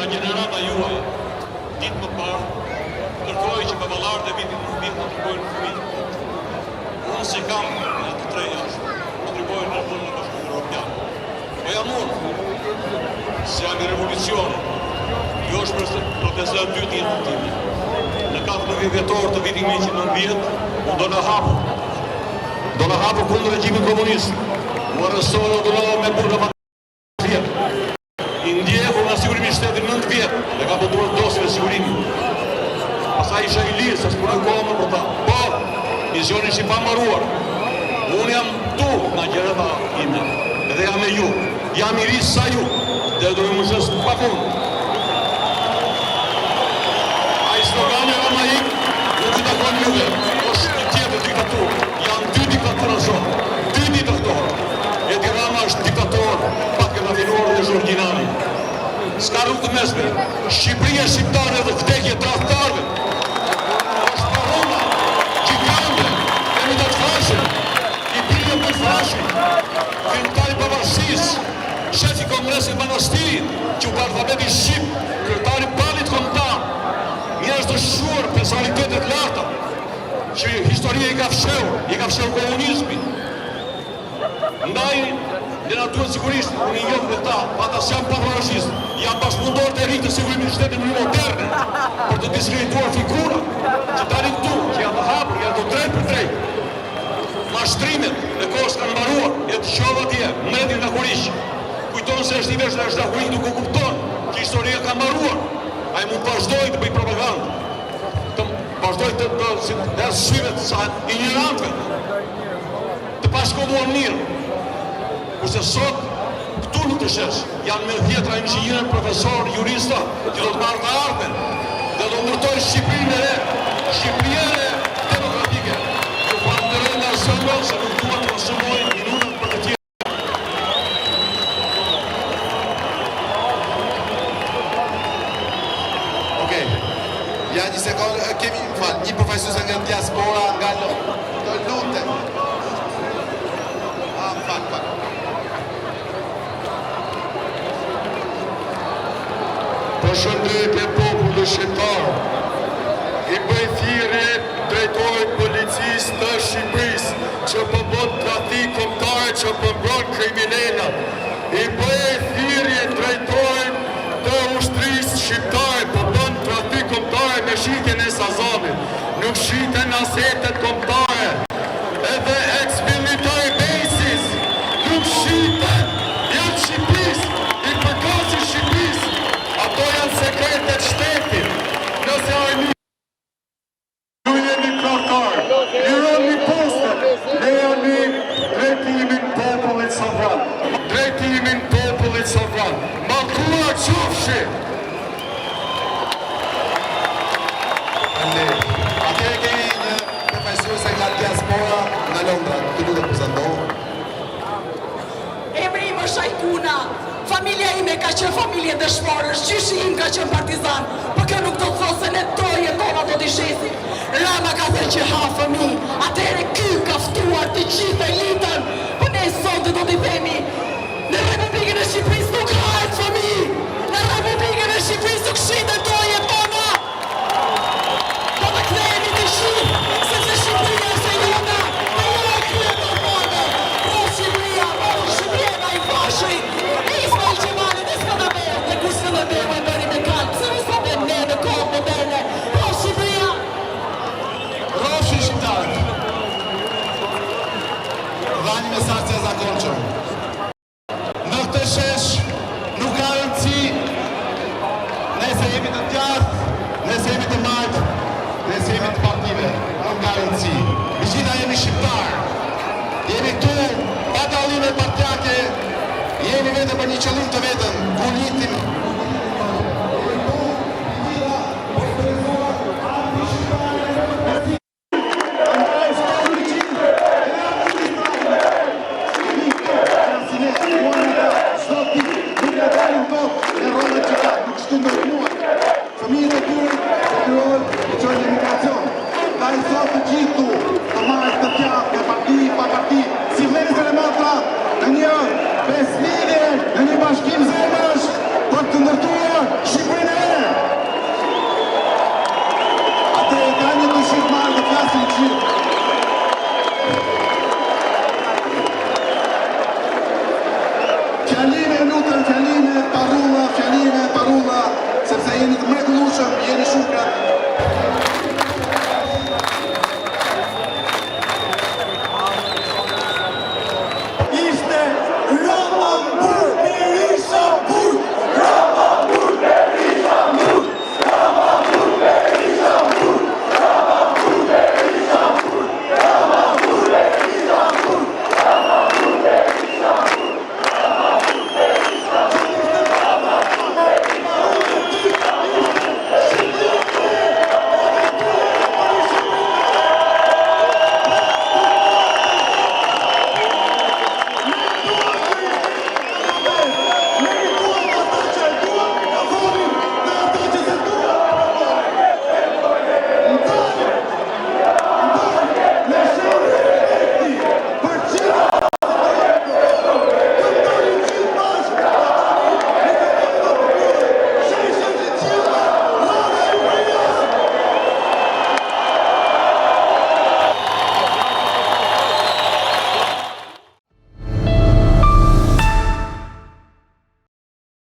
nga gjenerata juaj, ditë më parë, kërkoj që baballarët e vitit në vit të tregojnë fëmijët. Unë si kam në të tre jashtë, të tregojnë në punë në Bashkimin Evropian. Po jam unë, se jam i revolucion, jo është protesta e dytë jetën time. Në 14 vjetor të vitit 1990, unë do në hapu kundër regjimin komunist. U arrestohen dhe donohen me burga patria. I ndjekur nga sigurimi shtetit 9 vjet dhe ka botuar dosje me sigurimi. Pastaj isha i lirë, se s'punoj kohë më për ta. Po, misioni ishte i pambaruar. Unë jam tu nga gjerata ime, edhe jam me ju. Jam i ri sa ju, dhe do më shës pa punë. Ai slogani era ma ik, nuk që takon juve, është një tjetër diktaturë. Janë dy diktatura zonë, dy diktatorat. Edi Rama është diktator, pak e rafinuar dhe Zhorgjinani. S'ka rrugë të mesme, Shqipëria shqiptare dhe vdekje tradhtarëve. Është parona, gjigande, e më të të fashin, i bilje për të fashin, kërëtari pavarësisë, shefi Kongresit Manastirit, që u alfabeti Shqip, kërëtari palit kombëtar, njerëz të shuar personalitetet larta, që historia i ka fshehur komunizmi. Ndaj, dhe na duhet sigurisht, unë i njoh me ta, ata s'janë pavarësistë, janë bashkëpunëtorë të rinj të sigurimit të shtetit në mënyrë moderne, për të diskredituar figura që tani këtu, që janë të hapur, janë të drejt për drejt. Mashtrimet e kohës kanë mbaruar, e të qova atje, Mehdi Nakuriq, kujton se është i vesh dhe është Nakuriq nuk u kupton që historia ka mbaruar. Ai mund vazhdoj të bëj propagandë, të vazhdoj të syve të ignorantëve, të pashkolluar mirë. Kurse sot, këtu nuk të shesh, janë me dhjetra inxhinierë, profesor, jurista, që do të marrë të ardhmen, dhe do ndërtojnë Shqipërinë e re, Shqipërinë demokratike. Ju falenderoj nga zëmbën se nuk dua të konsumoj minutën për të tjerë. Okej, ja një sekundë, kemi një profesuese nga diaspora, nga lutem. Fak. Përshëndetje populli shqiptar. I bëj thirrje drejtorit policisë të Shqipërisë që po bën trafik kombëtar, që po mbron kriminalat. I bëj thirrje drejtorit të ushtrisë shqiptare, po bën trafik kombëtar me shitjen e Sazanit. Nuk shiten asetet kombëtare. Edhe ex-military bases nuk shiten. Janë Shqipërisë, i përkasin Shqipërisë. Ato janë sekretet shtetit. Nëse armi ju jeni krahtar, lironi postën, lejoni drejtimin popullit sovran. Drejtimin popullit sovran. Mallkuar qofshi. Atëherë kemi një profesuese nga diaspora nga Londra, të lutem prezantohu. Emri im është Shajkuna. Familja ime ka qenë familje dëshmorësh, gjyshi im ka qenë partizan, po kjo nuk do të thotë se ne do jetona do t'i shesim. Rama ka thënë që ha fëmijë, atëherë ky ka ftuar të gjithë elitën, po ne sot do t'i themi, në Republikën e Shqipërisë nuk hahet fëmijë, në Republikën e Shqipërisë nuk shiten do jetona. Do të kthehemi të shqip, sepse Shqipëria është e jona, e jo e krye të forme. Shqipëria nga i fashit. Mesazhe e zakonshëm. Në këtë shesh nuk ka rëndësi nëse jemi të djathtë, nëse jemi të majtë, nëse jemi të paktive. Nuk ka rëndësi. Megjithatë jemi shqiptar. Jemi këtu pa dallime partijake, jemi vetëm për një qëllim të vetëm, ku nitim